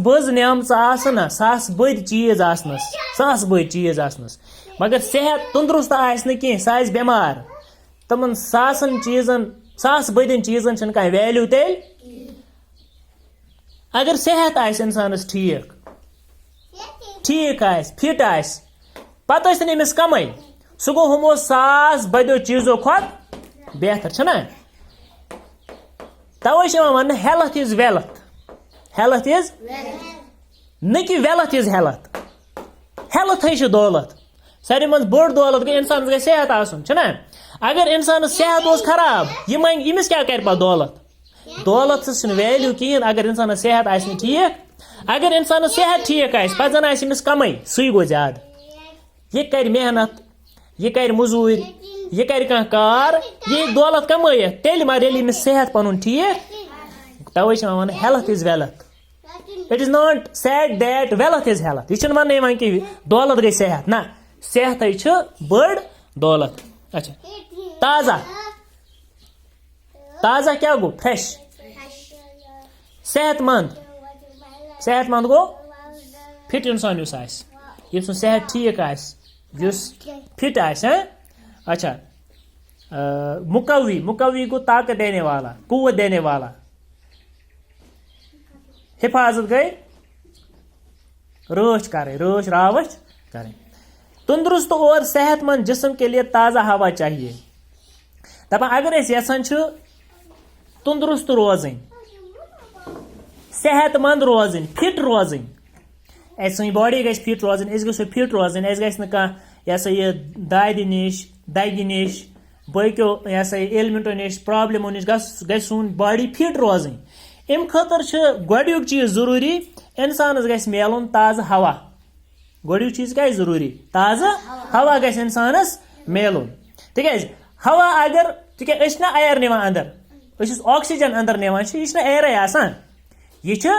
بٔز نعمژٕ آسہٕ ساس بٔدۍ چیٖز آسنَس مگر صحت تندرست آسہِ نہٕ کینٛہہ سُہ آسہِ بٮ۪مار تِمن ساس بٔدٮ۪ن چیٖزن چھنہٕ کانٛہہ ویلیوٗ تیٚلہِ اگر صحت آسہِ اِنسانس ٹھیٖک آسہِ فِٹ آسہِ پتہٕ ٲسِن أمِس کمٕے سُہ گوٚو ہُمو ساس بٔدیو چیٖزو کھۄتہٕ بہتر چھُنہ توے چھِ یِوان وننہٕ ہیلتھ از ویلتھ نہ کہِ ویلتھ از ہیلتھ ہیلتھٕے چھِ دولت ساروی منٛز بٔڑ دولت گٔے اِنسانس گژھِ صحت آسُن چھُنہ اگر اِنسانس صحت اوس خراب یہِ منٛگہِ ییٚمِس کیٛاہ کرِ پتہٕ دولتس چھُنہٕ ویلیوٗ کِہیٖنۍ اگر اِنسانس صحت آسہِ نہٕ ٹھیٖک اگر اِنسانس صحت ٹھیٖک آسہِ پتہٕ زن آسہِ أمِس کمٕے سُے گوٚو زیادٕ یہِ کرِ محنت یہِ کرِ موٚزوٗرۍ یہِ کرِ کانٛہہ کار یہِ ہیٚکہِ دولت کمٲیِتھ تیٚلہِ مگر ییٚلہِ أمِس صحت پنُن ٹھیٖک توے چھِ یِوان وننہٕ health is wealth it is not said that wealth is health یہِ چھُنہٕ وننہٕ یِوان کہِ دولت گٔے صحت نہ صحتٕے چھِ بٔڑ دولت اچھا تازہ کیٛاہ گوٚو فرٛیش صحت منٛد گوٚو فِٹ اِنسان یُس آسہِ ییٚمۍ سُنٛد صحت ٹھیٖک آسہِ یُس فِٹ آسہِ اچھا مقوی گوٚو طاقت دینے والا قوت دینے والا حفاظت گئی راوچ کریں تندرست اور صحت مند جسم کے لیے تازہ ہوا چاہیے دپان اگر أسۍ یژھان چھِ تندرست روزٕنۍ صحت مند روزٕنۍ فِٹ روزٕنۍ اَسہِ سٲنۍ باڈی گژھِ فِٹ روزٕنۍ أسۍ گژھو فِٹ روزٕنۍ اَسہِ گژھِ نہٕ کانٛہہ یہِ ہسا یہِ دادِ نِش دگہِ نِش باقیو یہِ ہسا یہِ ایلمنٹو نِش پرابلمو نِش گژھِ سون باڈی فِٹ روزٕنۍ امہِ خٲطرٕ چھُ گۄڈنیُک چیٖز ضروٗری اِنسانس گژھِ میلُن تازٕ ہوا گۄڈنیُک چیٖز کیٛاہ چھُ ضروٗری تازٕ ہوا گژھِ اِنسانس میلُن تِکیٛازِ ہوا اگر تِکیٛازِ أسۍ چھِنہ ایر نِوان اندر أسۍ یُس آکسیجن اندر نِوان چھِ یہِ چھِنہ ایرے آسان یہِ چھُ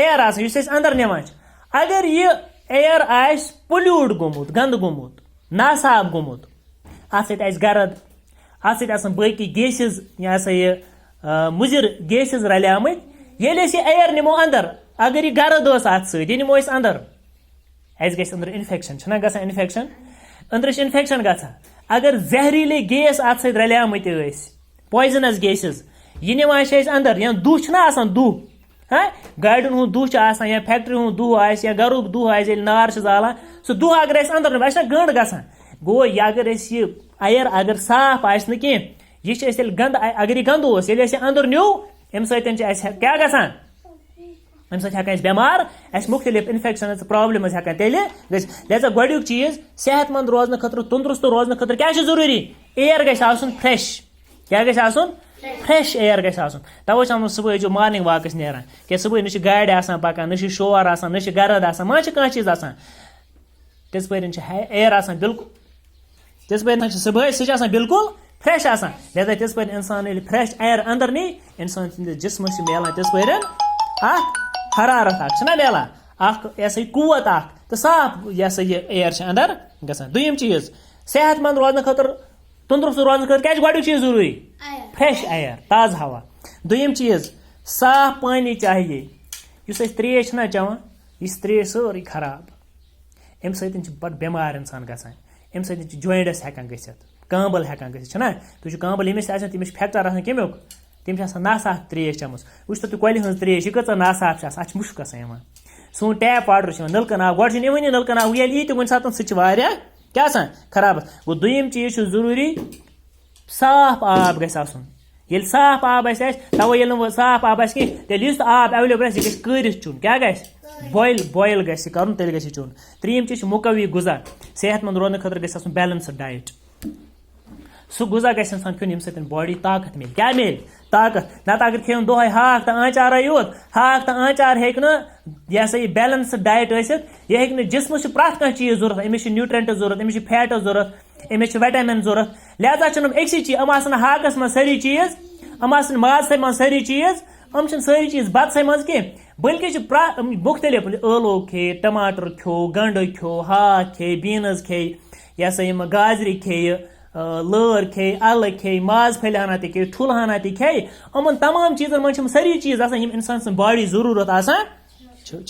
ایر آسان یُس أسۍ اندر نِوان چھِ اگر یہِ ایر آسہِ پولیوٗٹ گوٚمُت گنٛدٕ گوٚمُت ناصاف گوٚمُت اتھ سۭتۍ آسہِ گرد اتھ سۭتۍ آسان باقٕے گیسِز یہِ ہسا یہِ مُضِر گیسِز رلیمٕتۍ ییٚلہِ أسۍ یہِ ایر نِمو اندر اگر یہِ گرد ٲس اتھ سۭتۍ یہِ نِمو أسۍ اندر اَسہِ گژھِ أنٛدرٕ اِنفیکشن چھُنہ گژھان اِنفیکشن أنٛدرٕ چھِ اِنفیکشن گژھان اگر زہریٖلے گیس اتھ سۭتۍ رلیمٕتۍ ٲسۍ پویزنس گیسِز یہِ نِوان چھِ أسۍ اندر یا دُہ چھُنہ آسان دُہ گاڑٮ۪ن ہُنٛد دُہ چھُ آسان یا فیکٹری ہُنٛد دُہ آسہِ یا گرُک دُہ آسہِ ییٚلہِ نار چھِ زالان سُہ دُہ اگر أسۍ اندر نِمو اَسہِ چھُنہ گنٛڈ گژھان گوٚو یہِ اگر أسۍ یہِ ایر اگر صاف آسہِ نہٕ کینٛہہ یہِ چھِ أسۍ ییٚلہِ گنٛدٕ اگر یہِ گنٛدٕ اوس ییٚلہِ أسۍ یہِ اندر نیوٗ امہِ سۭتۍ چھِ اَسہِ کیٛاہ گژھان امہِ سۭتۍ ہٮ۪کان أسۍ بٮ۪مار اَسہِ مُختٔلِف اِنفیکشنٕز پرابلمٕز ہٮ۪کان تیٚلہِ گٔژھِتھ لہذا گۄڈنیُک چیٖز صحت منٛد روزنہٕ خٲطرٕ تندرست روزنہٕ خٲطرٕ کیٛاہ چھُ ضروٗری ایر گژھِ آسُن فرٛیش کیٛاہ گژھِ آسُن فرٛیش ایر گژھِ آسُن توے چھِ آمُت صُبحٲے چھُ مارنِنٛگ واکَس نیران کیٛازِ صُبحٲے نہ چھِ گاڑِ آسان پَکان نہ چھِ شور آسان نہ چھِ گرد آسان ما چھِ کانٛہہ چیٖز آسان تِژھ پٲرۍ چھِ ایر آسان بِلکُل تِژھ پٲرۍ چھِ صُبحٲے سُہ چھِ آسان بِلکُل فرٛیش آسان لہذا تِژھ پٲرۍ اِنسان ییٚلہِ فرٛیش ایر اندر نی اِنسان سٕنٛدِس جِسمَس چھِ میلان تِژھ پٲرۍ اکھ حرارت اکھ چھُنہ میلان اکھ یہِ ہسا یہِ قوت اکھ تہٕ صاف یہِ ہسا یہِ ایر چھِ اندر گژھان دوٚیِم چیٖز صحت منٛد روزنہٕ خٲطرٕ تندرست روزنہٕ خٲطرٕ کیٛاہ چھُ گۄڈنیُک چیٖز ضروٗری فرٛیش ایر تازٕ ہوا دوٚیِم چیٖز صاف پانی چاہیے یُس أسۍ ترٛیش چھِنہ چٮ۪وان یہِ چھِ ترٛیش سٲرٕے خراب اَمہِ سۭتۍ چھِ بَڑٕ بٮ۪مار اِنسان گژھان اَمہِ سۭتۍ چھِ جویِنٹٕس ہٮ۪کان گٔژھِتھ کامبل ہٮ۪کان گٔژھِتھ چھُنہ تُہۍ چھُو کامبل ییٚمِس تہِ آسان تٔمِس چھِ فیکٹر آسان کَمیُک تٔمِس چھِ آسان ناصاف ترٛیش چٮ۪مٕژ وٕچھتو تُہۍ کۄلہِ ہٕنٛز ترٛیش یہِ کۭژاہ ناصاف چھِ آسان اَتھ چھِ مُشک آسان یِوان سون ٹیپ واٹر چھُ یِوان نلکن آب گۄڈٕ چھُنہٕ یِوٲنی نلکن آب ییٚلہِ یی تہِ کُنہِ ساتہٕ سُہ چھِ واریاہ کیٛاہ آسان خراب گوٚو دوٚیِم چیٖز چھُ ضروٗری صاف آب گژھِ آسُن ییٚلہِ صاف آب آسہِ تَوَے ییٚلہِ نہٕ صاف آب آسہِ کینٛہہ تیٚلہِ یُس تہِ آب ایویلیبل آسہِ یہِ گژھِ کٲرِتھ چیوٚن کیٛاہ گژھِ بویِل گژھِ یہِ کَرُن تیٚلہِ گژھِ یہِ چیوٚن ترٛیٚیِم چیٖز چھُ مُقوی غذا صحت منٛد روزنہٕ خٲطرٕ گژھِ آسُن بیلَنسٕڈ ڈایٹ سُہ غذا گژھِ اِنسان کھیوٚن ییٚمہِ سۭتۍ باڈی طاقت میلہِ کیٛاہ میلہِ طاقت نَتہٕ اگر کھیوٚن دۄہَے ہاکھ تہٕ آنچارے یوت ہاکھ تہٕ آنچار ہیٚکہِ نہٕ یہِ ہسا یہِ بیلَنسٕڈ ڈایٹ ٲسِتھ یہِ ہیٚکہِ نہٕ جِسمَس چھُ پرٛٮ۪تھ کانٛہہ چیٖز ضوٚرَتھ أمِس چھِ نیوٗٹرٛنٛٹٕس ضوٚرَتھ أمِس چھِ فیٹٕس ضوٚرَتھ أمِس چھِ وِٹَمِن ضوٚرَتھ لہذا چھِنہٕ یِم أکسٕے چیٖز یِم آسان نہٕ ہاکَس منٛز سٲری چیٖز یِم آسان مازسٕے منٛز سٲری چیٖز یِم چھِنہٕ سٲری چیٖز بَتسٕے منٛز کینٛہہ بٔلکہِ چھِ مُختٔلِف ٲلوٕ کھیٚیہِ ٹماٹر کھیوٚو گنٛڈٕ کھیوٚو ہاکھ کھیٚیہِ بیٖنٕز کھیٚیہِ یہِ ہسا یِم گازرِ کھیٚیہِ لٲر کھیٚیہِ اَلہٕ کھیٚیہِ ماز پھٔلۍ ہنا تہِ کھیٚیہِ ٹھوٗلہٕ ہنا تہِ کھیٚیہِ یِمن تمام چیٖزن منٛز چھِ یِم سٲری چیٖز آسان یِم اِنسان سٕنٛز باڈی ضروٗرت آسان چھُنہ